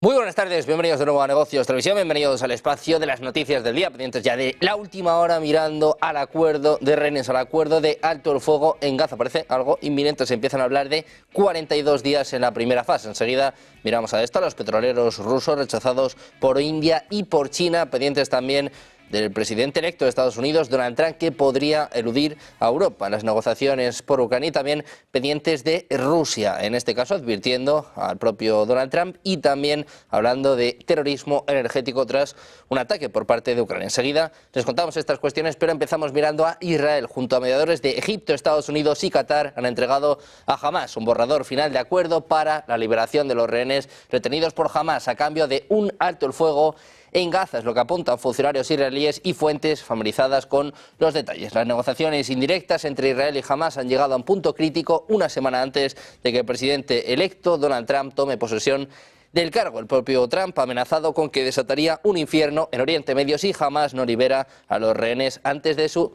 Muy buenas tardes, bienvenidos de nuevo a Negocios Televisión, bienvenidos al espacio de las noticias del día, pendientes ya de la última hora mirando al acuerdo de rehenes, al acuerdo de alto el fuego en Gaza. Parece algo inminente, se empiezan a hablar de 42 días en la primera fase. Enseguida miramos a esto, a los petroleros rusos rechazados por India y por China, pendientes también del presidente electo de Estados Unidos, Donald Trump, que podría eludir a Europa en las negociaciones por Ucrania, y también pendientes de Rusia, en este caso advirtiendo al propio Donald Trump y también hablando de terrorismo energético tras un ataque por parte de Ucrania. Enseguida les contamos estas cuestiones, pero empezamos mirando a Israel. Junto a mediadores de Egipto, Estados Unidos y Qatar han entregado a Hamás un borrador final de acuerdo para la liberación de los rehenes retenidos por Hamás a cambio de un alto el fuego en Gaza, es lo que apuntan funcionarios israelíes y fuentes familiarizadas con los detalles. Las negociaciones indirectas entre Israel y Hamás han llegado a un punto crítico una semana antes de que el presidente electo Donald Trump tome posesión del cargo. El propio Trump ha amenazado con que desataría un infierno en Oriente Medio si Hamás no libera a los rehenes antes de su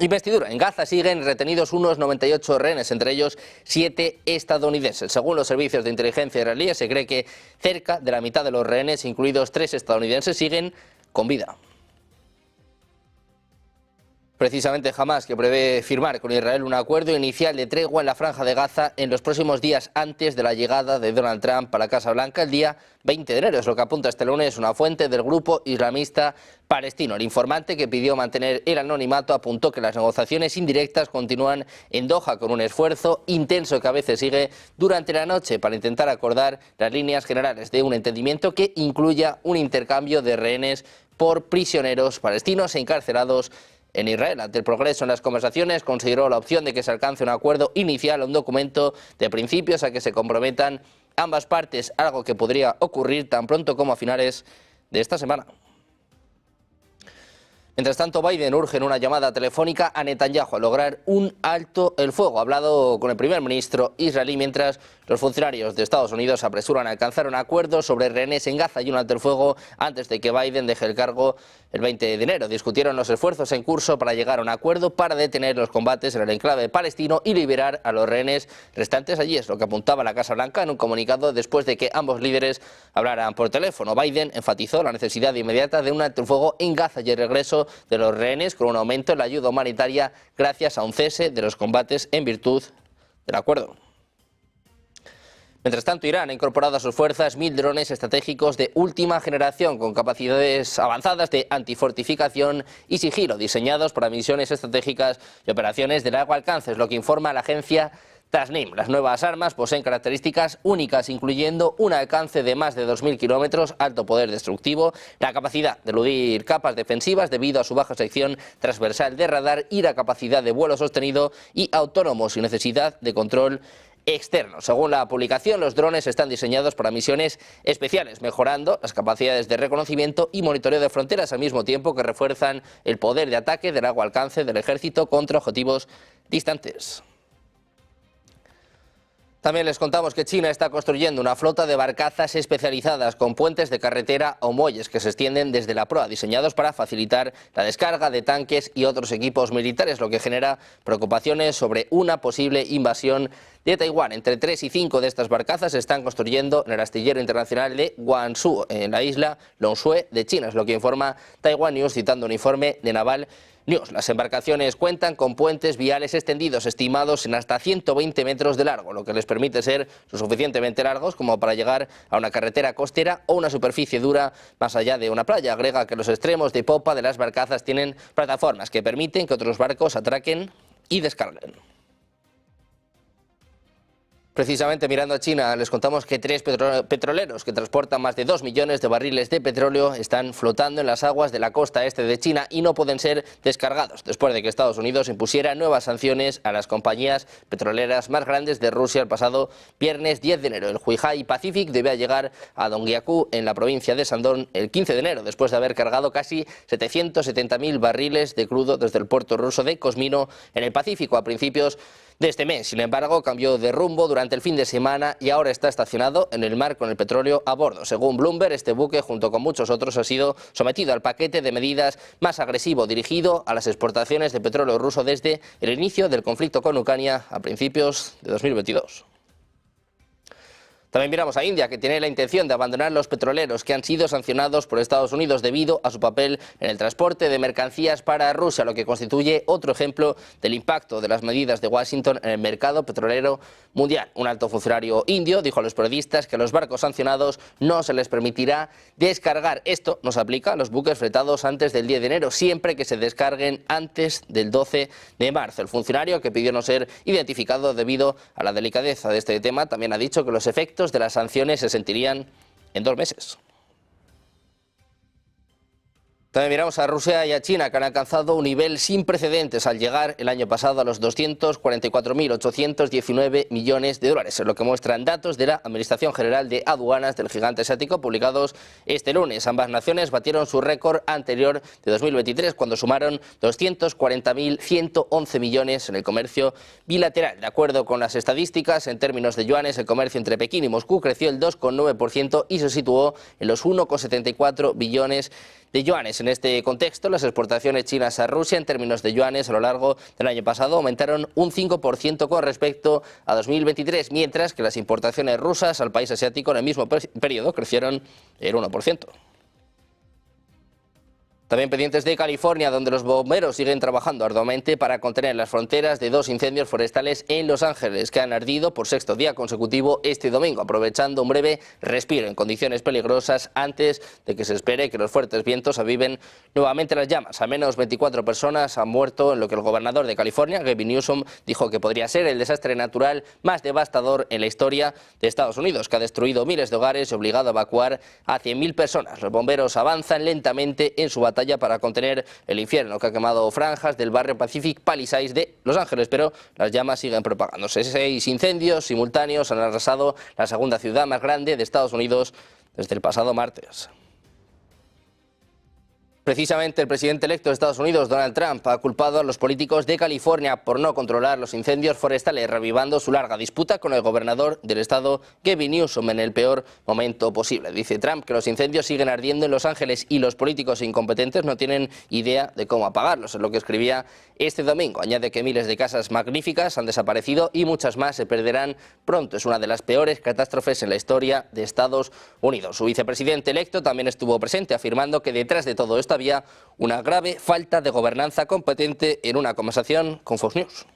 investidura. En Gaza siguen retenidos unos 98 rehenes, entre ellos 7 estadounidenses. Según los servicios de inteligencia israelíes, se cree que cerca de la mitad de los rehenes, incluidos 3 estadounidenses, siguen con vida. Precisamente Hamás, que prevé firmar con Israel un acuerdo inicial de tregua en la Franja de Gaza en los próximos días antes de la llegada de Donald Trump a la Casa Blanca el día 20 de enero. Es lo que apunta este lunes una fuente del grupo islamista palestino. El informante, que pidió mantener el anonimato, apuntó que las negociaciones indirectas continúan en Doha con un esfuerzo intenso que a veces sigue durante la noche para intentar acordar las líneas generales de un entendimiento que incluya un intercambio de rehenes por prisioneros palestinos encarcelados en Israel. Ante el progreso en las conversaciones, consideró la opción de que se alcance un acuerdo inicial o un documento de principios a que se comprometan ambas partes, algo que podría ocurrir tan pronto como a finales de esta semana. Mientras tanto, Biden urge en una llamada telefónica a Netanyahu a lograr un alto el fuego. Ha hablado con el primer ministro israelí mientras los funcionarios de Estados Unidos apresuran a alcanzar un acuerdo sobre rehenes en Gaza y un alto el fuego antes de que Biden deje el cargo el 20 de enero. Discutieron los esfuerzos en curso para llegar a un acuerdo para detener los combates en el enclave palestino y liberar a los rehenes restantes allí. Es lo que apuntaba la Casa Blanca en un comunicado después de que ambos líderes hablaran por teléfono. Biden enfatizó la necesidad inmediata de un alto el fuego en Gaza y el regreso de los rehenes con un aumento en la ayuda humanitaria gracias a un cese de los combates en virtud del acuerdo. Mientras tanto, Irán ha incorporado a sus fuerzas 1000 drones estratégicos de última generación con capacidades avanzadas de antifortificación y sigilo, diseñados para misiones estratégicas y operaciones de largo alcance, es lo que informa la agencia Tasnim. Las nuevas armas poseen características únicas, incluyendo un alcance de más de 2000 kilómetros, alto poder destructivo, la capacidad de eludir capas defensivas debido a su baja sección transversal de radar y la capacidad de vuelo sostenido y autónomo sin necesidad de control externo. Según la publicación, los drones están diseñados para misiones especiales, mejorando las capacidades de reconocimiento y monitoreo de fronteras, al mismo tiempo que refuerzan el poder de ataque de largo alcance del ejército contra objetivos distantes. También les contamos que China está construyendo una flota de barcazas especializadas con puentes de carretera o muelles que se extienden desde la proa, diseñados para facilitar la descarga de tanques y otros equipos militares, lo que genera preocupaciones sobre una posible invasión de Taiwán. Entre 3 y 5 de estas barcazas se están construyendo en el astillero internacional de Guangzhou, en la isla Longshue de China, es lo que informa Taiwan News citando un informe de Naval News. Las embarcaciones cuentan con puentes viales extendidos estimados en hasta 120 metros de largo, lo que les permite ser lo suficientemente largos como para llegar a una carretera costera o una superficie dura más allá de una playa. Agrega que los extremos de popa de las barcazas tienen plataformas que permiten que otros barcos atraquen y descarguen. Precisamente mirando a China, les contamos que 3 petroleros que transportan más de 2 millones de barriles de petróleo están flotando en las aguas de la costa este de China y no pueden ser descargados, después de que Estados Unidos impusiera nuevas sanciones a las compañías petroleras más grandes de Rusia el pasado viernes 10 de enero. El Huihai Pacific debía llegar a Dongyaku, en la provincia de Shandong, el 15 de enero, después de haber cargado casi 770.000 barriles de crudo desde el puerto ruso de Kosmino en el Pacífico a principios de este mes. Sin embargo, cambió de rumbo durante el fin de semana y ahora está estacionado en el mar con el petróleo a bordo. Según Bloomberg, este buque, junto con muchos otros, ha sido sometido al paquete de medidas más agresivo dirigido a las exportaciones de petróleo ruso desde el inicio del conflicto con Ucrania a principios de 2022. También miramos a India, que tiene la intención de abandonar los petroleros que han sido sancionados por Estados Unidos debido a su papel en el transporte de mercancías para Rusia, lo que constituye otro ejemplo del impacto de las medidas de Washington en el mercado petrolero mundial. Un alto funcionario indio dijo a los periodistas que a los barcos sancionados no se les permitirá descargar. Esto nos aplica a los buques fletados antes del 10 de enero, siempre que se descarguen antes del 12 de marzo. El funcionario, que pidió no ser identificado debido a la delicadeza de este tema, también ha dicho que los efectos de las sanciones se sentirían en 2 meses. También miramos a Rusia y a China, que han alcanzado un nivel sin precedentes al llegar el año pasado a los 244.819 millones de dólares, lo que muestran datos de la Administración General de Aduanas del gigante asiático publicados este lunes. Ambas naciones batieron su récord anterior de 2023, cuando sumaron 240.111 millones en el comercio bilateral. De acuerdo con las estadísticas, en términos de yuanes, el comercio entre Pekín y Moscú creció el 2,9% y se situó en los 1,74 billones de yuanes. En este contexto, las exportaciones chinas a Rusia en términos de yuanes a lo largo del año pasado aumentaron un 5% con respecto a 2023, mientras que las importaciones rusas al país asiático en el mismo periodo crecieron el 1%. También pendientes de California, donde los bomberos siguen trabajando arduamente para contener las fronteras de 2 incendios forestales en Los Ángeles, que han ardido por 6º día consecutivo este domingo, aprovechando un breve respiro en condiciones peligrosas antes de que se espere que los fuertes vientos aviven nuevamente las llamas. Al menos 24 personas han muerto en lo que el gobernador de California, Gavin Newsom, dijo que podría ser el desastre natural más devastador en la historia de Estados Unidos, que ha destruido miles de hogares y obligado a evacuar a 100.000 personas. Los bomberos avanzan lentamente en su batalla para contener el infierno que ha quemado franjas del barrio Pacific Palisades de Los Ángeles, pero las llamas siguen propagándose. 6 incendios simultáneos han arrasado la segunda ciudad más grande de Estados Unidos desde el pasado martes. Precisamente el presidente electo de Estados Unidos, Donald Trump, ha culpado a los políticos de California por no controlar los incendios forestales, revivando su larga disputa con el gobernador del estado, Gavin Newsom, en el peor momento posible. Dice Trump que los incendios siguen ardiendo en Los Ángeles y los políticos incompetentes no tienen idea de cómo apagarlos, es lo que escribía este domingo. Añade que miles de casas magníficas han desaparecido y muchas más se perderán pronto. Es una de las peores catástrofes en la historia de Estados Unidos. Su vicepresidente electo también estuvo presente, afirmando que detrás de todo esto había una grave falta de gobernanza competente en una conversación con Fox News.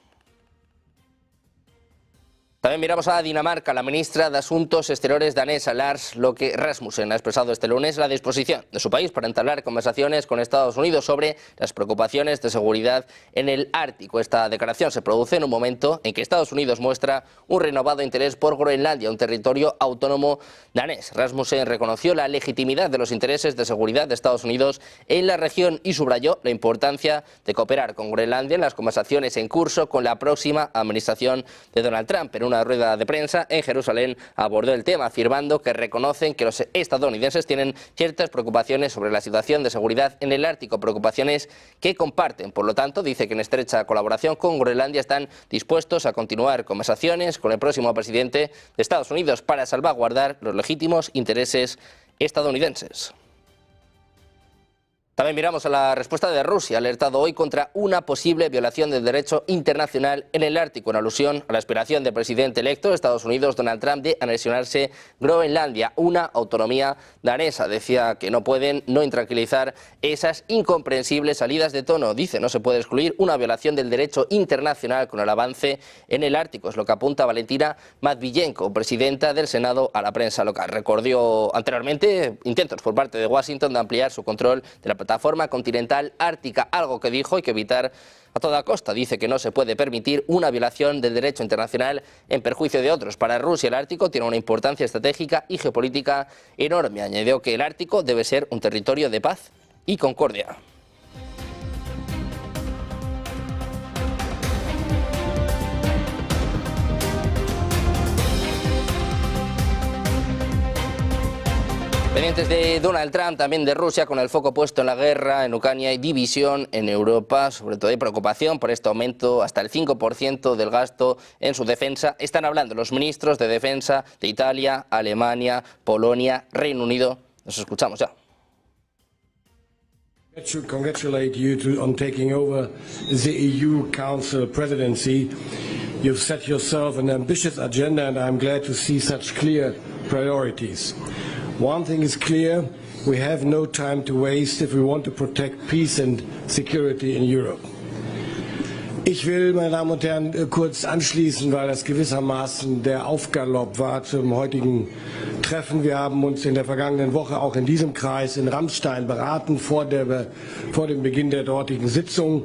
También miramos a Dinamarca. La ministra de Asuntos Exteriores danesa, Lars Løkke Rasmussen, ha expresado este lunes la disposición de su país para entablar conversaciones con Estados Unidos sobre las preocupaciones de seguridad en el Ártico. Esta declaración se produce en un momento en que Estados Unidos muestra un renovado interés por Groenlandia, un territorio autónomo danés. Rasmussen reconoció la legitimidad de los intereses de seguridad de Estados Unidos en la región y subrayó la importancia de cooperar con Groenlandia en las conversaciones en curso con la próxima administración de Donald Trump. En una rueda de prensa en Jerusalén abordó el tema, afirmando que reconocen que los estadounidenses tienen ciertas preocupaciones sobre la situación de seguridad en el Ártico, preocupaciones que comparten. Por lo tanto, dice que en estrecha colaboración con Groenlandia están dispuestos a continuar conversaciones con el próximo presidente de Estados Unidos para salvaguardar los legítimos intereses estadounidenses. También miramos a la respuesta de Rusia, alertado hoy contra una posible violación del derecho internacional en el Ártico, en alusión a la aspiración del presidente electo de Estados Unidos, Donald Trump, de anexionarse Groenlandia, una autonomía danesa. Decía que no pueden no intranquilizar esas incomprensibles salidas de tono. Dice, no se puede excluir una violación del derecho internacional con el avance en el Ártico. Es lo que apunta Valentina Matviyenko, presidenta del Senado, a la prensa local. Recordó anteriormente intentos por parte de Washington de ampliar su control de la plataforma continental ártica, algo que dijo hay que evitar a toda costa. Dice que no se puede permitir una violación del derecho internacional en perjuicio de otros. Para Rusia el Ártico tiene una importancia estratégica y geopolítica enorme. Añadió que el Ártico debe ser un territorio de paz y concordia. Pendientes de Donald Trump, también de Rusia, con el foco puesto en la guerra en Ucrania y división en Europa. Sobre todo hay preocupación por este aumento hasta el 5% del gasto en su defensa. Están hablando los ministros de defensa de Italia, Alemania, Polonia, Reino Unido. Nos escuchamos ya. I should congratulate you on taking over the EU Council presidency. you've set yourself an ambitious agenda, and I'm glad to see such clear priorities. One thing is clear, we have no time to waste if we want to protect peace and security in Europe. Ich will, meine Damen und Herren, kurz anschließen, weil das gewissermaßen der Aufgalopp war zum heutigen Treffen. Wir haben uns in der vergangenen Woche auch in diesem Kreis in Ramstein beraten, vor dem Beginn der dortigen Sitzung.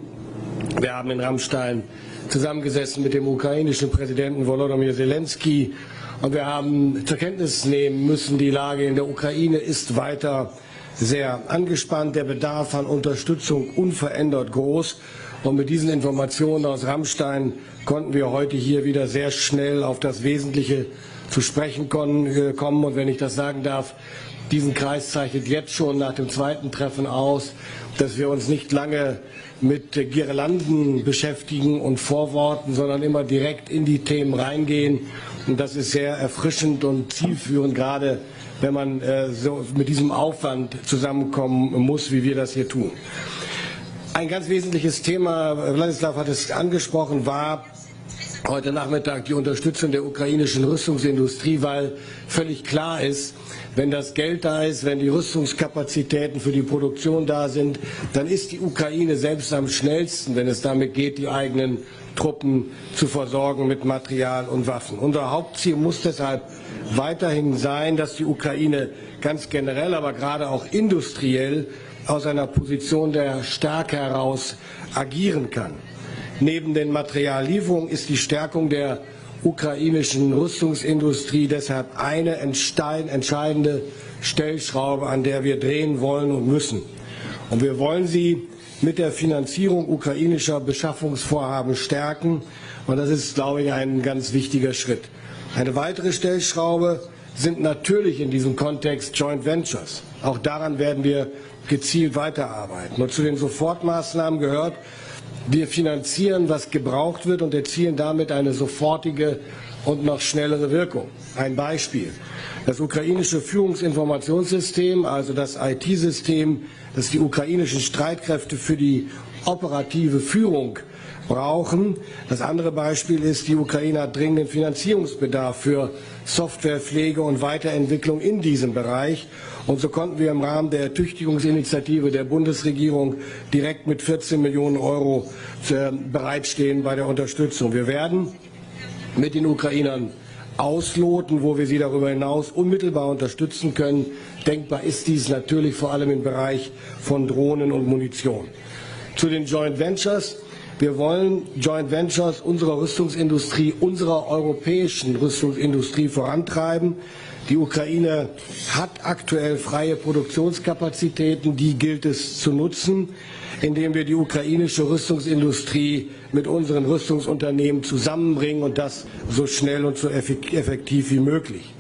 Wir haben in Ramstein zusammengesessen mit dem ukrainischen Präsidenten Volodymyr Zelensky und wir haben zur Kenntnis nehmen müssen, die Lage in der Ukraine ist weiter sehr angespannt, der Bedarf an Unterstützung unverändert groß. Und mit diesen Informationen aus Ramstein konnten wir heute hier wieder sehr schnell auf das Wesentliche zu sprechen kommen. Und wenn ich das sagen darf, diesen Kreis zeichnet jetzt schon nach dem zweiten Treffen aus, dass wir uns nicht lange mit Girlanden beschäftigen und Vorworten, sondern immer direkt in die Themen reingehen. Und das ist sehr erfrischend und zielführend, gerade wenn man so mit diesem Aufwand zusammenkommen muss, wie wir das hier tun. Ein ganz wesentliches Thema, Wladislaw hat es angesprochen, war heute Nachmittag die Unterstützung der ukrainischen Rüstungsindustrie, weil völlig klar ist, wenn das Geld da ist, wenn die Rüstungskapazitäten für die Produktion da sind, dann ist die Ukraine selbst am schnellsten, wenn es damit geht, die eigenen Truppen zu versorgen mit Material und Waffen. Unser Hauptziel muss deshalb weiterhin sein, dass die Ukraine ganz generell, aber gerade auch industriell aus einer Position der Stärke heraus agieren kann. Neben den Materiallieferungen ist die Stärkung der ukrainischen Rüstungsindustrie deshalb eine entscheidende Stellschraube, an der wir drehen wollen und müssen. Und wir wollen sie mit der Finanzierung ukrainischer Beschaffungsvorhaben stärken. Und das ist, glaube ich, ein ganz wichtiger Schritt. Eine weitere Stellschraube sind natürlich in diesem Kontext Joint Ventures. Auch daran werden wir gezielt weiterarbeiten. Und zu den Sofortmaßnahmen gehört, wir finanzieren, was gebraucht wird und erzielen damit eine sofortige und noch schnellere Wirkung. Ein Beispiel. Das ukrainische Führungsinformationssystem, also das IT-System, das die ukrainischen Streitkräfte für die operative Führung brauchen. Das andere Beispiel ist, die Ukraine hat dringenden Finanzierungsbedarf für Softwarepflege und Weiterentwicklung in diesem Bereich. Und so konnten wir im Rahmen der Ertüchtigungsinitiative der Bundesregierung direkt mit 14 Millionen Euro bereitstehen bei der Unterstützung. Wir werden mit den Ukrainern ausloten, wo wir sie darüber hinaus unmittelbar unterstützen können. Denkbar ist dies natürlich vor allem im Bereich von Drohnen und Munition. Zu den Joint Ventures. Wir wollen Joint Ventures unserer Rüstungsindustrie, unserer europäischen Rüstungsindustrie vorantreiben. Die Ukraine hat aktuell freie Produktionskapazitäten, die gilt es zu nutzen, indem wir die ukrainische Rüstungsindustrie mit unseren Rüstungsunternehmen zusammenbringen und das so schnell und so effektiv wie möglich.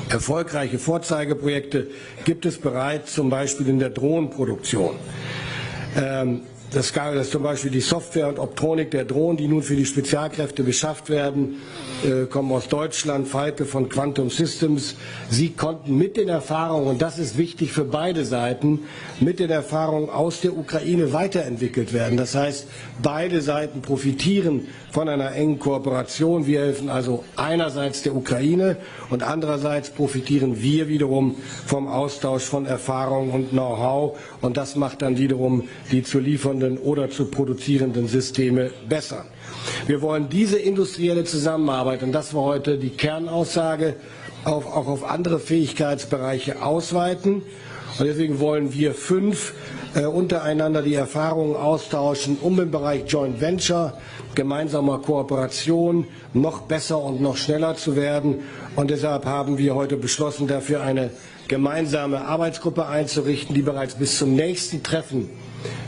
Erfolgreiche Vorzeigeprojekte gibt es bereits, zum Beispiel in der Drohnenproduktion. Das ist zum Beispiel die Software und Optronik der Drohnen, die nun für die Spezialkräfte beschafft werden, kommen aus Deutschland, Falke von Quantum Systems. Sie konnten mit den Erfahrungen, und das ist wichtig für beide Seiten, mit den Erfahrungen aus der Ukraine weiterentwickelt werden. Das heißt, beide Seiten profitieren von einer engen Kooperation. Wir helfen also einerseits der Ukraine und andererseits profitieren wir wiederum vom Austausch von Erfahrung und Know-how. Und das macht dann wiederum die zu liefernden oder zu produzierenden Systeme besser. Wir wollen diese industrielle Zusammenarbeit, und das war heute die Kernaussage, auch auf andere Fähigkeitsbereiche ausweiten. Und deswegen wollen wir 5 untereinander die Erfahrungen austauschen, um im Bereich Joint Venture, gemeinsamer Kooperation noch besser und noch schneller zu werden. Und deshalb haben wir heute beschlossen, dafür eine gemeinsame Arbeitsgruppe einzurichten, die bereits bis zum nächsten Treffen.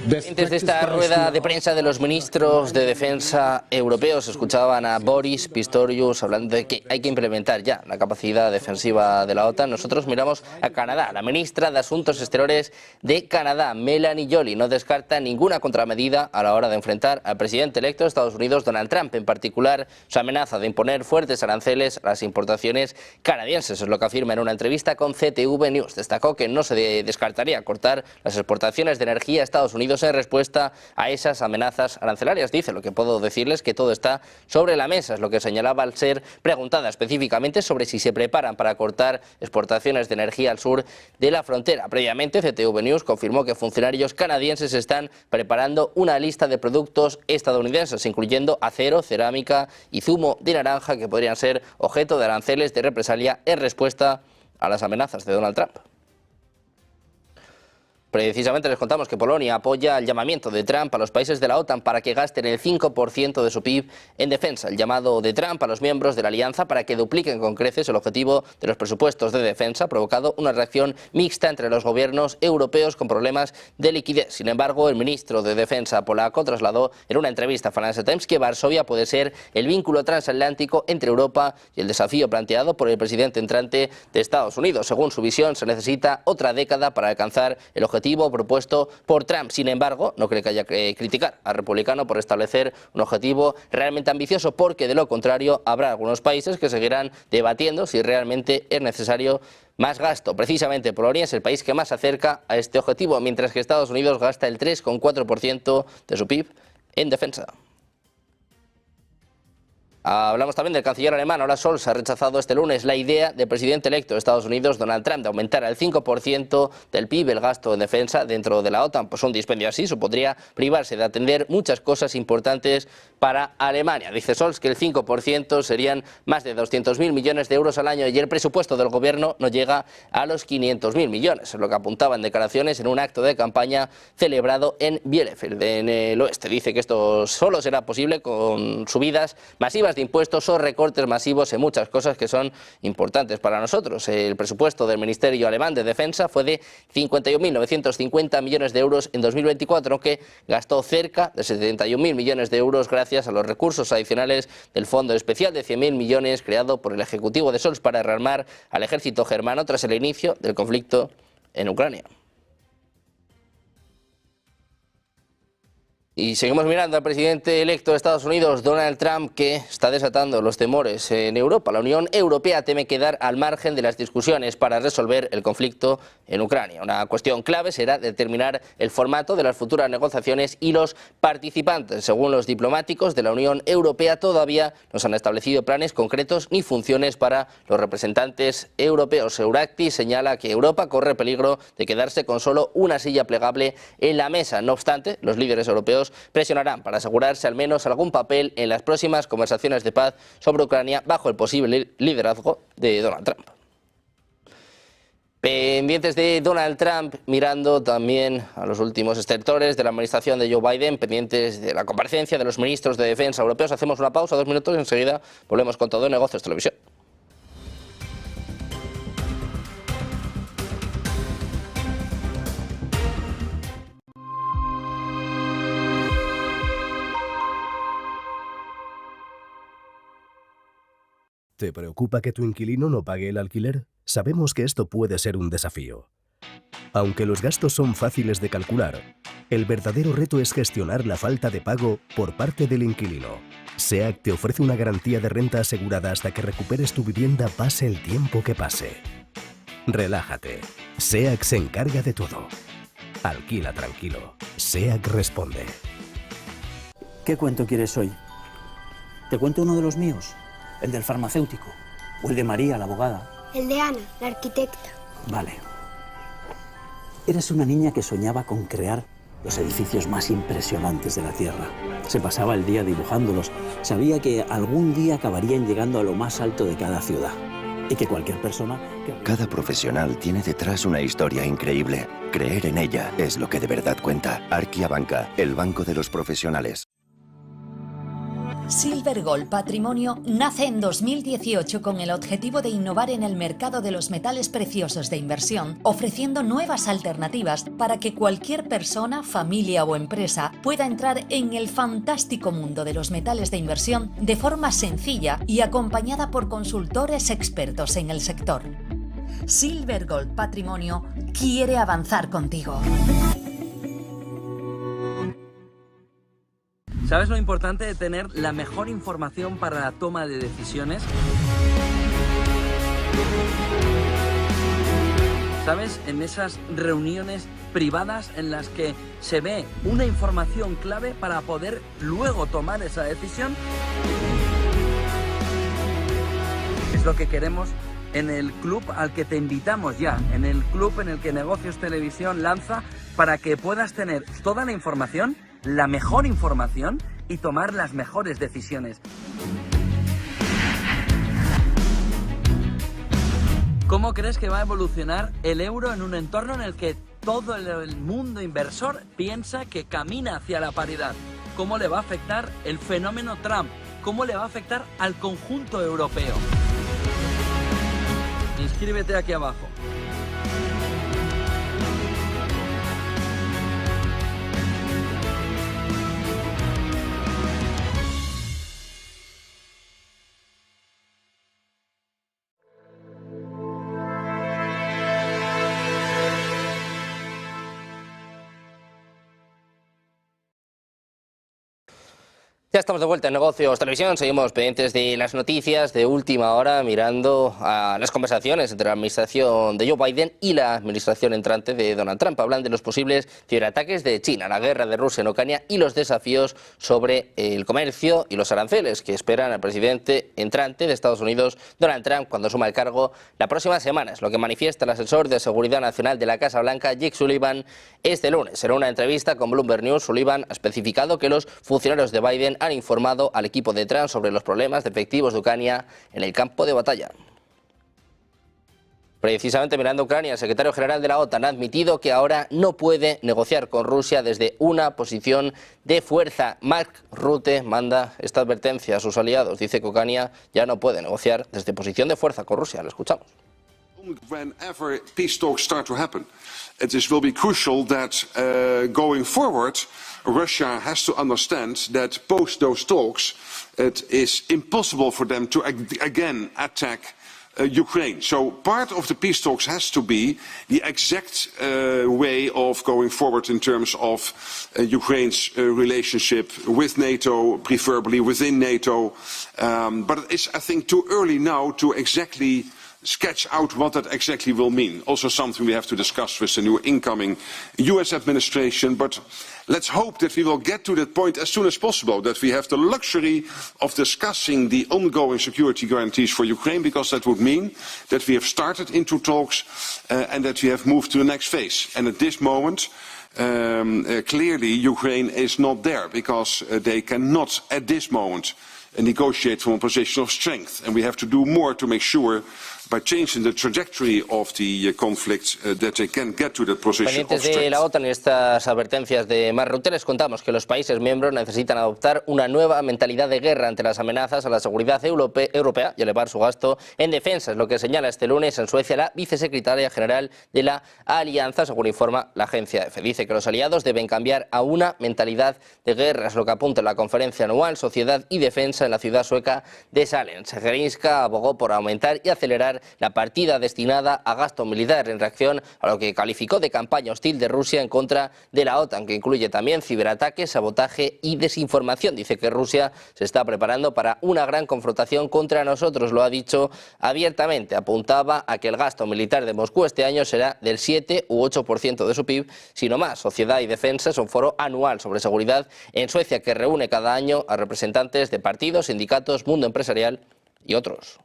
Antes de esta rueda de prensa de los ministros de defensa europeos, escuchaban a Boris Pistorius hablando de que hay que implementar ya la capacidad defensiva de la OTAN. Nosotros miramos a Canadá. La ministra de Asuntos Exteriores de Canadá, Melanie Joly, no descarta ninguna contramedida a la hora de enfrentar al presidente electo de Estados Unidos, Donald Trump, en particular su amenaza de imponer fuertes aranceles a las importaciones canadienses. Es lo que afirma en una entrevista con CTV News. Destacó que no se descartaría cortar las exportaciones de energía a Estados Unidos Unidos en respuesta a esas amenazas arancelarias. Dice: lo que puedo decirles es que todo está sobre la mesa, es lo que señalaba al ser preguntada específicamente sobre si se preparan para cortar exportaciones de energía al sur de la frontera. Previamente, CTV News confirmó que funcionarios canadienses están preparando una lista de productos estadounidenses, incluyendo acero, cerámica y zumo de naranja, que podrían ser objeto de aranceles de represalia en respuesta a las amenazas de Donald Trump. Precisamente les contamos que Polonia apoya el llamamiento de Trump a los países de la OTAN para que gasten el 5% de su PIB en defensa. El llamado de Trump a los miembros de la alianza para que dupliquen con creces el objetivo de los presupuestos de defensa ha provocado una reacción mixta entre los gobiernos europeos con problemas de liquidez. Sin embargo, el ministro de Defensa polaco trasladó en una entrevista a Financial Times que Varsovia puede ser el vínculo transatlántico entre Europa y el desafío planteado por el presidente entrante de Estados Unidos. Según su visión, se necesita otra década para alcanzar el objetivo propuesto por Trump. Sin embargo, no cree que haya que criticar al republicano por establecer un objetivo realmente ambicioso, porque de lo contrario habrá algunos países que seguirán debatiendo si realmente es necesario más gasto. Precisamente Polonia es el país que más se acerca a este objetivo, mientras que Estados Unidos gasta el 3,4% de su PIB en defensa. Hablamos también del canciller alemán. Olaf Scholz ha rechazado este lunes la idea del presidente electo de Estados Unidos, Donald Trump, de aumentar al 5% del PIB el gasto en defensa dentro de la OTAN. Pues un dispendio así supondría privarse de atender muchas cosas importantes para Alemania. Dice Scholz que el 5% serían más de 200.000 millones de euros al año y el presupuesto del gobierno no llega a los 500.000 millones, es lo que apuntaba en declaraciones en un acto de campaña celebrado en Bielefeld, en el oeste. Dice que esto solo será posible con subidas masivas de impuestos o recortes masivos en muchas cosas que son importantes para nosotros. El presupuesto del Ministerio Alemán de Defensa fue de 51.950 millones de euros en 2024, aunque gastó cerca de 71.000 millones de euros gracias a los recursos adicionales del Fondo Especial de 100.000 millones creado por el Ejecutivo de Scholz para rearmar al ejército germano tras el inicio del conflicto en Ucrania. Y seguimos mirando al presidente electo de Estados Unidos, Donald Trump, que está desatando los temores en Europa. La Unión Europea teme quedar al margen de las discusiones para resolver el conflicto en Ucrania. Una cuestión clave será determinar el formato de las futuras negociaciones y los participantes. Según los diplomáticos de la Unión Europea, todavía no se han establecido planes concretos ni funciones para los representantes europeos. Euractiv señala que Europa corre peligro de quedarse con solo una silla plegable en la mesa. No obstante, los líderes europeos presionarán para asegurarse al menos algún papel en las próximas conversaciones de paz sobre Ucrania bajo el posible liderazgo de Donald Trump. Pendientes de Donald Trump, mirando también a los últimos sectores de la administración de Joe Biden, pendientes de la comparecencia de los ministros de defensa europeos. Hacemos una pausa, 2 minutos y enseguida volvemos con todo en Negocios Televisión. ¿Te preocupa que tu inquilino no pague el alquiler? Sabemos que esto puede ser un desafío. Aunque los gastos son fáciles de calcular, el verdadero reto es gestionar la falta de pago por parte del inquilino. SEAC te ofrece una garantía de renta asegurada hasta que recuperes tu vivienda, pase el tiempo que pase. Relájate. SEAC se encarga de todo. Alquila tranquilo. SEAC responde. ¿Qué cuento quieres hoy? ¿Te cuento uno de los míos? ¿El del farmacéutico? ¿O el de María, la abogada? El de Ana, la arquitecta. Vale. Eres una niña que soñaba con crear los edificios más impresionantes de la Tierra. Se pasaba el día dibujándolos. Sabía que algún día acabarían llegando a lo más alto de cada ciudad. Y que cualquier persona... Cada profesional tiene detrás una historia increíble. Creer en ella es lo que de verdad cuenta. Arquia Banca, el banco de los profesionales. Silver Gold Patrimonio nace en 2018 con el objetivo de innovar en el mercado de los metales preciosos de inversión, ofreciendo nuevas alternativas para que cualquier persona, familia o empresa pueda entrar en el fantástico mundo de los metales de inversión de forma sencilla y acompañada por consultores expertos en el sector. Silver Gold Patrimonio quiere avanzar contigo. ¿Sabes lo importante de tener la mejor información para la toma de decisiones? ¿sabes? En esas reuniones privadas en las que se ve una información clave para poder luego tomar esa decisión. Es lo que queremos en el club al que te invitamos ya, en el club en el que Negocios Televisión lanza para que puedas tener toda la información, la mejor información y tomar las mejores decisiones. ¿Cómo crees que va a evolucionar el euro en un entorno en el que todo el mundo inversor piensa que camina hacia la paridad? ¿Cómo le va a afectar el fenómeno Trump? ¿Cómo le va a afectar al conjunto europeo? Inscríbete aquí abajo. Ya estamos de vuelta en Negocios Televisión, seguimos pendientes de las noticias de última hora, mirando a las conversaciones entre la administración de Joe Biden y la administración entrante de Donald Trump. Hablan de los posibles ciberataques de China, la guerra de Rusia en Ucrania y los desafíos sobre el comercio y los aranceles que esperan al presidente entrante de Estados Unidos, Donald Trump, cuando asuma el cargo la próxima semana. Es lo que manifiesta el asesor de Seguridad Nacional de la Casa Blanca, Jake Sullivan, este lunes. En una entrevista con Bloomberg News, Sullivan ha especificado que los funcionarios de Biden han informado al equipo de Trump sobre los problemas de efectivos de Ucrania en el campo de batalla. Precisamente mirando a Ucrania, el secretario general de la OTAN ha admitido que ahora no puede negociar con Rusia desde una posición de fuerza. Mark Rutte manda esta advertencia a sus aliados. Dice que Ucrania ya no puede negociar desde posición de fuerza con Rusia. Lo escuchamos. Whenever peace talks start to happen, it will be crucial that going forward, Russia has to understand that post those talks, it is impossible for them to again attack Ukraine. So part of the peace talks has to be the exact way of going forward in terms of Ukraine's relationship with NATO, preferably within NATO. But it's, I think, too early now to exactly sketch out what that exactly will mean. Also something we have to discuss with the new incoming US administration, but let's hope that we will get to that point as soon as possible, that we have the luxury of discussing the ongoing security guarantees for Ukraine, because that would mean that we have started into talks and that we have moved to the next phase. And at this moment, clearly Ukraine is not there, because they cannot at this moment negotiate from a position of strength, and we have to do more to make sure, by changing the trajectory of the conflict, that they can get to that position of Pendientes strength. de la OTAN y estas advertencias de Mark Rutte, les contamos que los países miembros necesitan adoptar una nueva mentalidad de guerra ante las amenazas a la seguridad europea y elevar su gasto en defensa. Es lo que señala este lunes en Suecia la vicesecretaria general de la Alianza, según informa la agencia EFE. Dice que los aliados deben cambiar a una mentalidad de guerra, es lo que apunta en la conferencia anual Sociedad y Defensa en la ciudad sueca de Sälen. Zelenska abogó por aumentar y acelerar la partida destinada a gasto militar en reacción a lo que calificó de campaña hostil de Rusia en contra de la OTAN, que incluye también ciberataques, sabotaje y desinformación. Dice que Rusia se está preparando para una gran confrontación contra nosotros, lo ha dicho abiertamente. Apuntaba a que el gasto militar de Moscú este año será del 7 u 8% de su PIB, sino más. Sociedad y Defensa es un foro anual sobre seguridad en Suecia que reúne cada año a representantes de partidos, sindicatos, mundo empresarial y otros.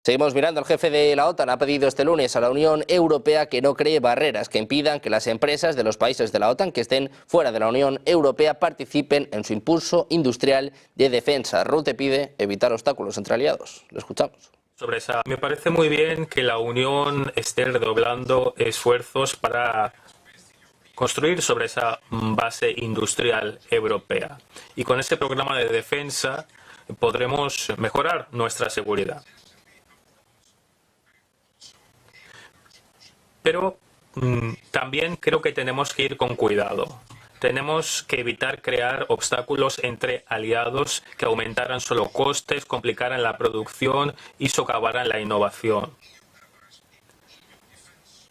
Seguimos mirando. El jefe de la OTAN ha pedido este lunes a la Unión Europea que no cree barreras que impidan que las empresas de los países de la OTAN que estén fuera de la Unión Europea participen en su impulso industrial de defensa. Rutte pide evitar obstáculos entre aliados. Lo escuchamos. Me parece muy bien que la Unión esté redoblando esfuerzos para construir sobre esa base industrial europea. Y con ese programa de defensa podremos mejorar nuestra seguridad. Pero también creo que tenemos que ir con cuidado. Tenemos que evitar crear obstáculos entre aliados que aumentaran solo costes, complicaran la producción y socavaran la innovación.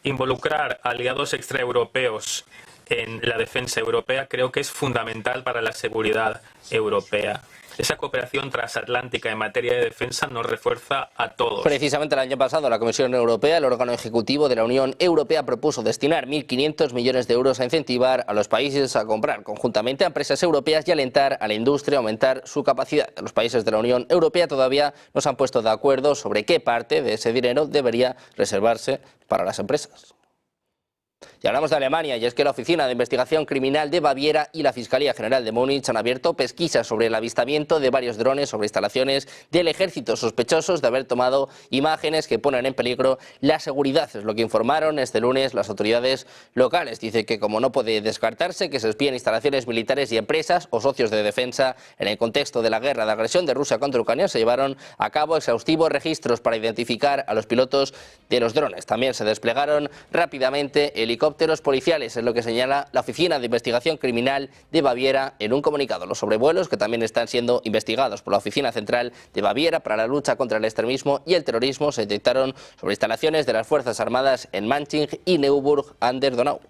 Involucrar aliados extraeuropeos en la defensa europea creo que es fundamental para la seguridad europea. esa cooperación transatlántica en materia de defensa nos refuerza a todos. Precisamente el año pasado la Comisión Europea, el órgano ejecutivo de la Unión Europea, propuso destinar 1.500 millones de euros a incentivar a los países a comprar conjuntamente a empresas europeas y alentar a la industria a aumentar su capacidad. Los países de la Unión Europea todavía no se han puesto de acuerdo sobre qué parte de ese dinero debería reservarse para las empresas. Y hablamos de Alemania, y es que la Oficina de Investigación Criminal de Baviera y la Fiscalía General de Múnich han abierto pesquisas sobre el avistamiento de varios drones sobre instalaciones del ejército, sospechosos de haber tomado imágenes que ponen en peligro la seguridad. Es lo que informaron este lunes las autoridades locales. Dice que como no puede descartarse que se espíen instalaciones militares y empresas o socios de defensa en el contexto de la guerra de agresión de Rusia contra Ucrania, se llevaron a cabo exhaustivos registros para identificar a los pilotos de los drones. También se desplegaron rápidamente helicópteros policiales, es lo que señala la Oficina de Investigación Criminal de Baviera en un comunicado. Los sobrevuelos, que también están siendo investigados por la Oficina Central de Baviera para la lucha contra el extremismo y el terrorismo, se detectaron sobre instalaciones de las Fuerzas Armadas en Manching y Neuburg an der Donau.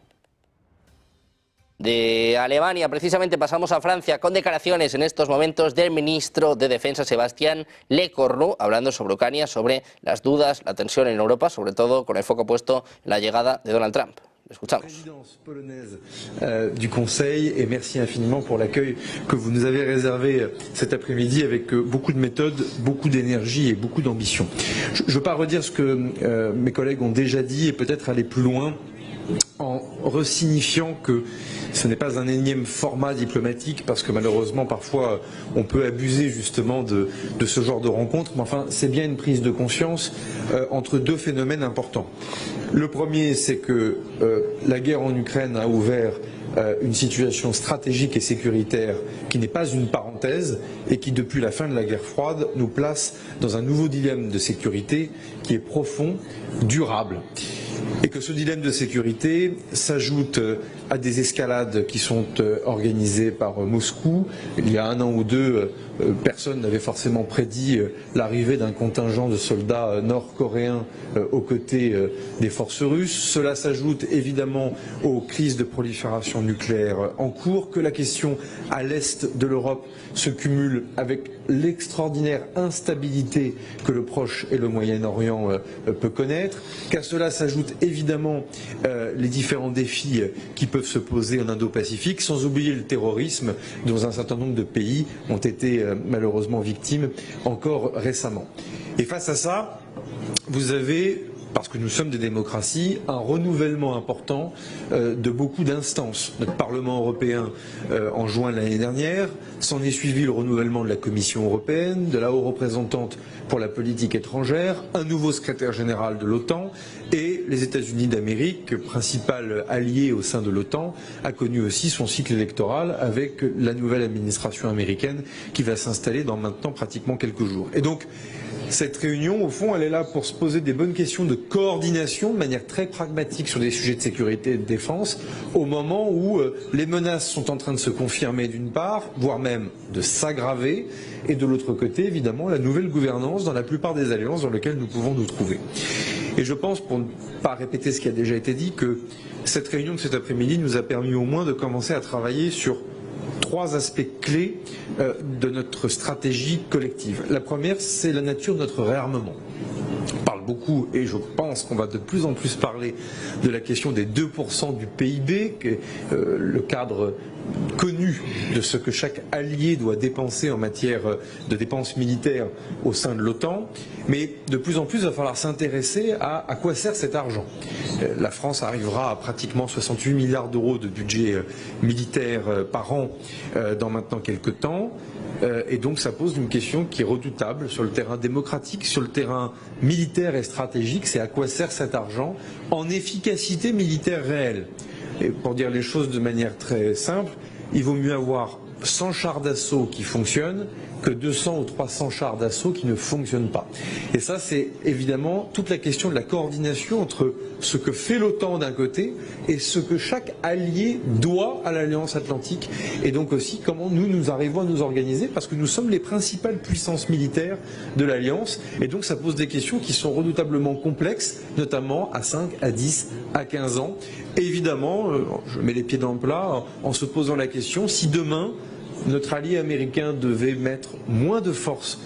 De Alemania, precisamente, pasamos a Francia, con declaraciones en estos momentos del ministro de Defensa, Sébastien Lecornu, hablando sobre Ucrania, sobre las dudas, la tensión en Europa, sobre todo con el foco puesto en la llegada de Donald Trump. Escuchamos. Présidence polonaise du Conseil, et merci infiniment pour l'accueil que vous nous avez réservé cet après-midi avec beaucoup de méthode, beaucoup d'énergie et beaucoup d'ambition. Je ne veux pas redire ce que mes collègues ont déjà dit et peut-être aller plus loin en resignifiant que ce n'est pas un énième format diplomatique, parce que malheureusement parfois on peut abuser justement de ce genre de rencontre, mais enfin c'est bien une prise de conscience entre deux phénomènes importants. Le premier, c'est que la guerre en Ukraine a ouvert une situation stratégique et sécuritaire qui n'est pas une parenthèse et qui, depuis la fin de la guerre froide, nous place dans un nouveau dilemme de sécurité qui est profond, durable. Et que ce dilemme de sécurité s'ajoute à des escalades qui sont organisées par Moscou. Il y a un an ou deux, personne n'avait forcément prédit l'arrivée d'un contingent de soldats nord-coréens aux côtés des forces russes. Cela s'ajoute évidemment aux crises de prolifération nucléaire en cours, que la question à l'est de l'Europe se cumule avec l'extraordinaire instabilité que le Proche et le Moyen-Orient peut connaître, qu'à cela s'ajoutent évidemment les différents défis qui peuvent se poser en Indo-Pacifique, sans oublier le terrorisme dont un certain nombre de pays ont été malheureusement victimes encore récemment. Et face à ça, vous avez, parce que nous sommes des démocraties, un renouvellement important de beaucoup d'instances. Notre Parlement européen en juin de l'année dernière, s'en est suivi le renouvellement de la Commission européenne, de la haute représentante pour la politique étrangère, un nouveau secrétaire général de l'OTAN, et les États-Unis d'Amérique, principal allié au sein de l'OTAN, a connu aussi son cycle électoral avec la nouvelle administration américaine qui va s'installer dans maintenant pratiquement quelques jours. Et donc, cette réunion, au fond, elle est là pour se poser des bonnes questions de coordination de manière très pragmatique sur des sujets de sécurité et de défense, au moment où les menaces sont en train de se confirmer d'une part, voire même de s'aggraver, et de l'autre côté, évidemment, la nouvelle gouvernance dans la plupart des alliances dans lesquelles nous pouvons nous trouver. Et je pense, pour ne pas répéter ce qui a déjà été dit, que cette réunion de cet après-midi nous a permis au moins de commencer à travailler sur trois aspects clés de notre stratégie collective. La première, c'est la nature de notre réarmement. On parle beaucoup, et je pense qu'on va de plus en plus parler de la question des 2% du PIB, qui est le cadre connu de ce que chaque allié doit dépenser en matière de dépenses militaires au sein de l'OTAN. Mais de plus en plus, il va falloir s'intéresser à quoi sert cet argent. La France arrivera à pratiquement 68 milliards d'euros de budget militaire par an dans maintenant quelques temps. Et donc ça pose une question qui est redoutable sur le terrain démocratique, sur le terrain militaire et stratégique, c'est à quoi sert cet argent en efficacité militaire réelle. Et pour dire les choses de manière très simple, il vaut mieux avoir 100 chars d'assaut qui fonctionnent que 200 ou 300 chars d'assaut qui ne fonctionnent pas. Et ça, c'est évidemment toute la question de la coordination entre ce que fait l'OTAN d'un côté et ce que chaque allié doit à l'Alliance Atlantique, et donc aussi comment nous arrivons à nous organiser, parce que nous sommes les principales puissances militaires de l'Alliance, et donc ça pose des questions qui sont redoutablement complexes, notamment à 5, à 10, à 15 ans. Et évidemment, je mets les pieds dans le plat en se posant la question, si demain notre allié américain devait mettre moins de force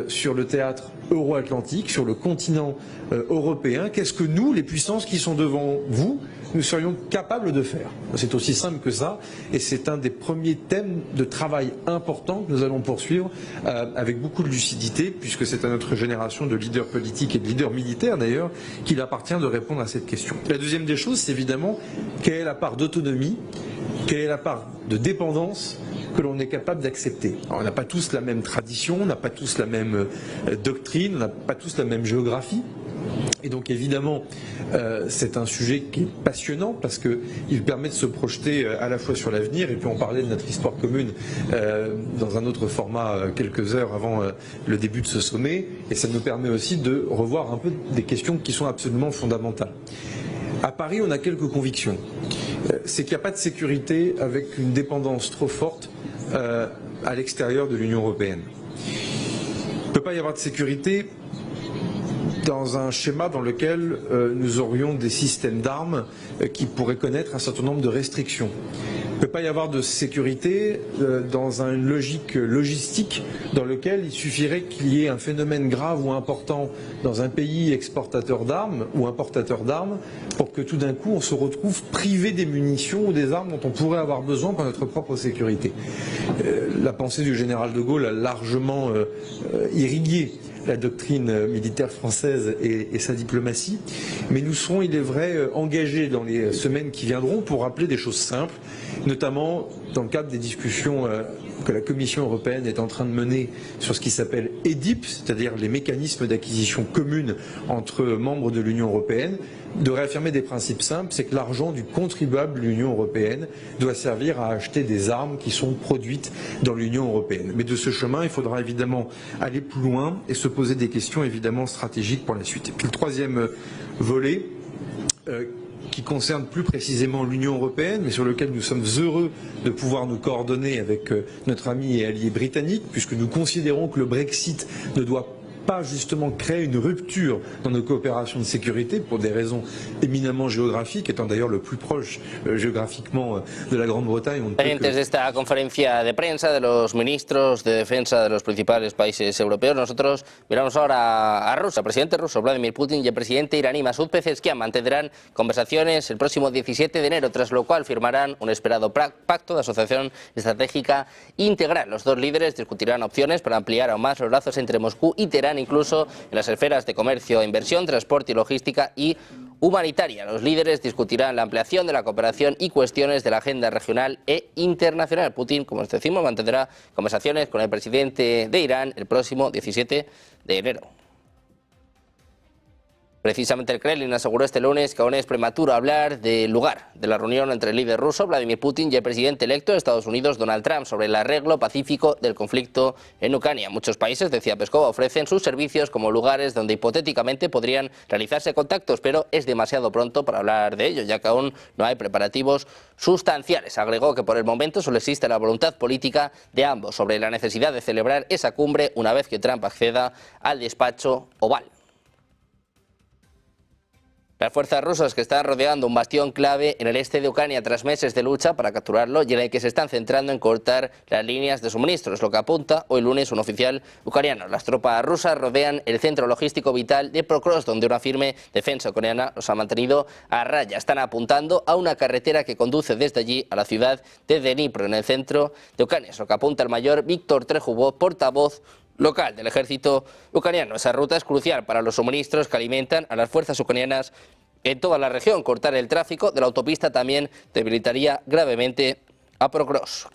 sur le théâtre euro-atlantique, sur le continent européen, qu'est-ce que nous, les puissances qui sont devant vous, nous serions capables de faire? C'est aussi simple que ça, et c'est un des premiers thèmes de travail importants que nous allons poursuivre avec beaucoup de lucidité, puisque c'est à notre génération de leaders politiques et de leaders militaires d'ailleurs qu'il appartient de répondre à cette question. La deuxième des choses, c'est évidemment quelle est la part d'autonomie, quelle est la part de dépendance que l'on est capable d'accepter. On n'a pas tous la même tradition, on n'a pas tous la même doctrine, on n'a pas tous la même géographie. Et donc évidemment, c'est un sujet qui est passionnant parce qu'il permet de se projeter à la fois sur l'avenir et puis on parlait de notre histoire commune dans un autre format quelques heures avant le début de ce sommet, et ça nous permet aussi de revoir un peu des questions qui sont absolument fondamentales. À Paris, on a quelques convictions. C'est qu'il n'y a pas de sécurité avec une dépendance trop forte à l'extérieur de l'Union européenne. Il ne peut pas y avoir de sécurité dans un schéma dans lequel nous aurions des systèmes d'armes qui pourraient connaître un certain nombre de restrictions. Il ne peut pas y avoir de sécurité dans une logique logistique dans lequel il suffirait qu'il y ait un phénomène grave ou important dans un pays exportateur d'armes ou importateur d'armes pour que tout d'un coup on se retrouve privé des munitions ou des armes dont on pourrait avoir besoin pour notre propre sécurité. La pensée du général de Gaulle a largement irrigué la doctrine militaire française et sa diplomatie, mais nous serons, il est vrai, engagés dans les semaines qui viendront pour rappeler des choses simples, notamment dans le cadre des discussions que la Commission européenne est en train de mener sur ce qui s'appelle EDIP, c'est-à-dire les mécanismes d'acquisition commune entre membres de l'Union européenne, de réaffirmer des principes simples, c'est que l'argent du contribuable de l'Union européenne doit servir à acheter des armes qui sont produites dans l'Union européenne. Mais de ce chemin, il faudra évidemment aller plus loin et se poser des questions évidemment stratégiques pour la suite. Et puis le troisième volet, qui concerne plus précisément l'Union européenne, mais sur lequel nous sommes heureux de pouvoir nous coordonner avec notre ami et allié britannique, puisque nous considérons que le Brexit ne doit pas justement créer une rupture dans nos coopérations de sécurité pour des raisons éminemment géographiques, étant d'ailleurs le plus proche géographiquement de la Grande-Bretagne. Pendientes de esta conferencia de prensa de los ministros de defensa de los principales países europeos, nosotros miramos ahora a Rusia. El presidente ruso Vladimir Putin y el presidente iraní Masoud Pezeshkian mantendrán conversaciones el próximo 17 de enero, tras lo cual firmarán un esperado pacto de asociación estratégica integral. Los dos líderes discutirán opciones para ampliar aún más los lazos entre Moscú y Teherán, incluso en las esferas de comercio e inversión, transporte y logística y humanitaria. Los líderes discutirán la ampliación de la cooperación y cuestiones de la agenda regional e internacional. Putin, como os decimos, mantendrá conversaciones con el presidente de Irán el próximo 17 de enero. Precisamente el Kremlin aseguró este lunes que aún es prematuro hablar del lugar de la reunión entre el líder ruso Vladimir Putin y el presidente electo de Estados Unidos Donald Trump sobre el arreglo pacífico del conflicto en Ucrania. Muchos países, decía Peskov, ofrecen sus servicios como lugares donde hipotéticamente podrían realizarse contactos, pero es demasiado pronto para hablar de ello, ya que aún no hay preparativos sustanciales. Agregó que por el momento solo existe la voluntad política de ambos sobre la necesidad de celebrar esa cumbre una vez que Trump acceda al despacho oval. Las fuerzas rusas que están rodeando un bastión clave en el este de Ucrania tras meses de lucha para capturarlo y en el que se están centrando en cortar las líneas de suministros, lo que apunta hoy lunes un oficial ucraniano. Las tropas rusas rodean el centro logístico vital de Prokrovsk, donde una firme defensa ucraniana los ha mantenido a raya. Están apuntando a una carretera que conduce desde allí a la ciudad de Dnipro, en el centro de Ucrania, es lo que apunta el mayor Víctor Trejubov, portavoz local del ejército ucraniano. Esa ruta es crucial para los suministros que alimentan a las fuerzas ucranianas en toda la región. Cortar el tráfico de la autopista también debilitaría gravemente a Prokrovsk.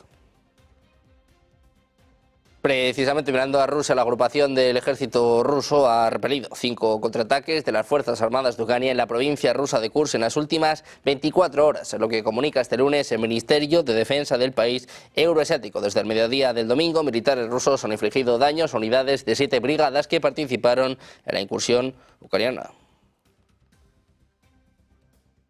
Precisamente mirando a Rusia, la agrupación del ejército ruso ha repelido 5 contraataques de las Fuerzas Armadas de Ucrania en la provincia rusa de Kursk en las últimas 24 horas, lo que comunica este lunes el Ministerio de Defensa del país euroasiático. Desde el mediodía del domingo, militares rusos han infligido daños a unidades de 7 brigadas que participaron en la incursión ucraniana.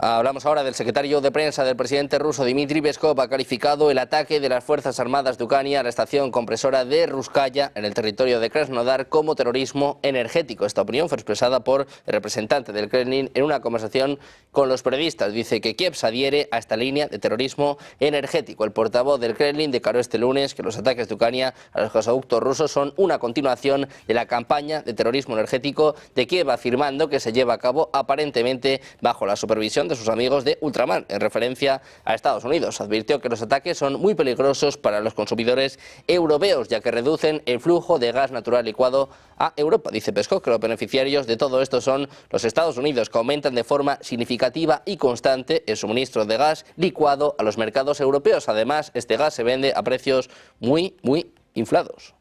Hablamos ahora del secretario de prensa del presidente ruso Dmitry Peskov. Ha calificado el ataque de las Fuerzas Armadas de Ucrania a la estación compresora de Ruskaya en el territorio de Krasnodar como terrorismo energético. Esta opinión fue expresada por el representante del Kremlin en una conversación con los periodistas. Dice que Kiev se adhiere a esta línea de terrorismo energético. El portavoz del Kremlin declaró este lunes que los ataques de Ucrania a los gasoductos rusos son una continuación de la campaña de terrorismo energético de Kiev, afirmando que se lleva a cabo aparentemente bajo la supervisión de sus amigos de ultramar, en referencia a Estados Unidos. Advirtió que los ataques son muy peligrosos para los consumidores europeos, ya que reducen el flujo de gas natural licuado a Europa. Dice Peskov que los beneficiarios de todo esto son los Estados Unidos, que aumentan de forma significativa y constante el suministro de gas licuado a los mercados europeos. Además, este gas se vende a precios muy inflados.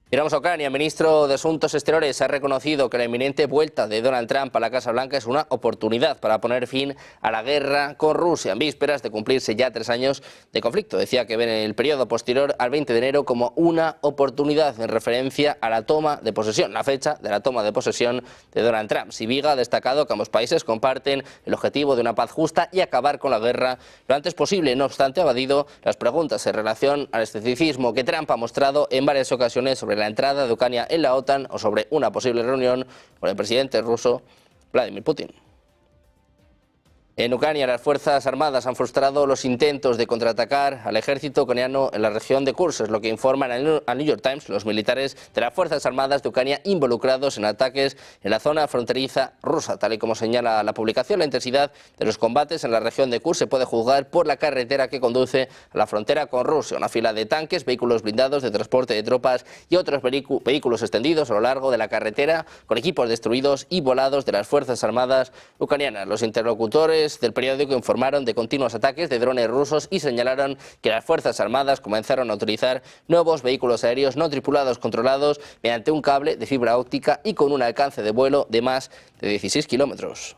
Miramos a Ucrania. El ministro de Asuntos Exteriores ha reconocido que la inminente vuelta de Donald Trump a la Casa Blanca es una oportunidad para poner fin a la guerra con Rusia, en vísperas de cumplirse ya 3 años de conflicto. Decía que ven el periodo posterior al 20 de enero como una oportunidad en referencia a la toma de posesión, la fecha de la toma de posesión de Donald Trump. Sibiga ha destacado que ambos países comparten el objetivo de una paz justa y acabar con la guerra lo antes posible. No obstante, ha evadido las preguntas en relación al escepticismo que Trump ha mostrado en varias ocasiones sobre la entrada de Ucrania en la OTAN o sobre una posible reunión con el presidente ruso Vladimir Putin. En Ucrania, las Fuerzas Armadas han frustrado los intentos de contraatacar al ejército ucraniano en la región de Kursk, es lo que informan al New York Times los militares de las Fuerzas Armadas de Ucrania involucrados en ataques en la zona fronteriza rusa. Tal y como señala la publicación, la intensidad de los combates en la región de Kursk se puede juzgar por la carretera que conduce a la frontera con Rusia. Una fila de tanques, vehículos blindados de transporte de tropas y otros vehículos extendidos a lo largo de la carretera con equipos destruidos y volados de las Fuerzas Armadas ucranianas. Los interlocutores del periódico informaron de continuos ataques de drones rusos y señalaron que las Fuerzas Armadas comenzaron a utilizar nuevos vehículos aéreos no tripulados controlados mediante un cable de fibra óptica y con un alcance de vuelo de más de 16 kilómetros.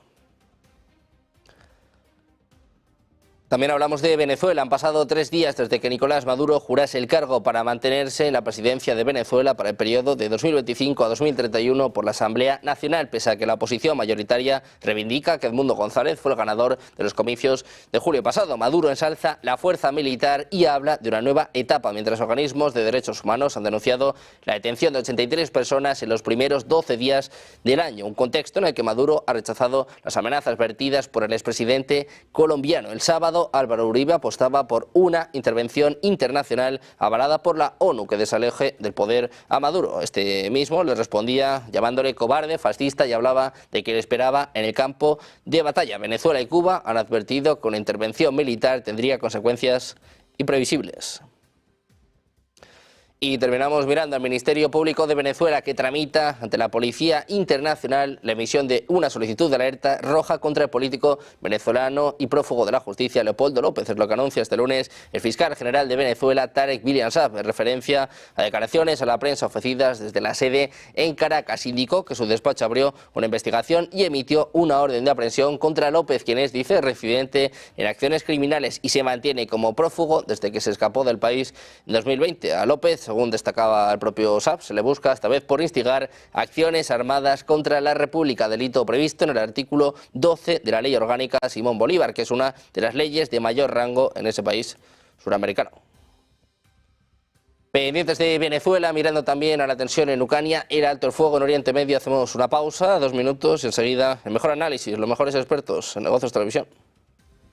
También hablamos de Venezuela. Han pasado 3 días desde que Nicolás Maduro jurase el cargo para mantenerse en la presidencia de Venezuela para el periodo de 2025 a 2031 por la Asamblea Nacional, pese a que la oposición mayoritaria reivindica que Edmundo González fue el ganador de los comicios de julio pasado. Maduro ensalza la fuerza militar y habla de una nueva etapa, mientras organismos de derechos humanos han denunciado la detención de 83 personas en los primeros 12 días del año, un contexto en el que Maduro ha rechazado las amenazas vertidas por el expresidente colombiano. El sábado, Álvaro Uribe apostaba por una intervención internacional avalada por la ONU que desaleje del poder a Maduro. Este mismo le respondía llamándole cobarde, fascista y hablaba de que le esperaba en el campo de batalla. Venezuela y Cuba han advertido que una intervención militar tendría consecuencias imprevisibles. Y terminamos mirando al Ministerio Público de Venezuela, que tramita ante la Policía Internacional la emisión de una solicitud de alerta roja contra el político venezolano y prófugo de la justicia Leopoldo López. Es lo que anuncia este lunes el fiscal general de Venezuela, Tarek William Saab, en referencia a declaraciones a la prensa ofrecidas desde la sede en Caracas. Indicó que su despacho abrió una investigación y emitió una orden de aprehensión contra López, quien es, dice, residente en acciones criminales y se mantiene como prófugo desde que se escapó del país en 2020. A López, según destacaba el propio Saab, se le busca esta vez por instigar acciones armadas contra la República, delito previsto en el artículo 12 de la Ley Orgánica Simón Bolívar, que es una de las leyes de mayor rango en ese país suramericano. Pendientes de Venezuela, mirando también a la tensión en Ucrania, el alto el fuego en Oriente Medio. Hacemos una pausa, 2 minutos y enseguida el mejor análisis, los mejores expertos en negocios televisión.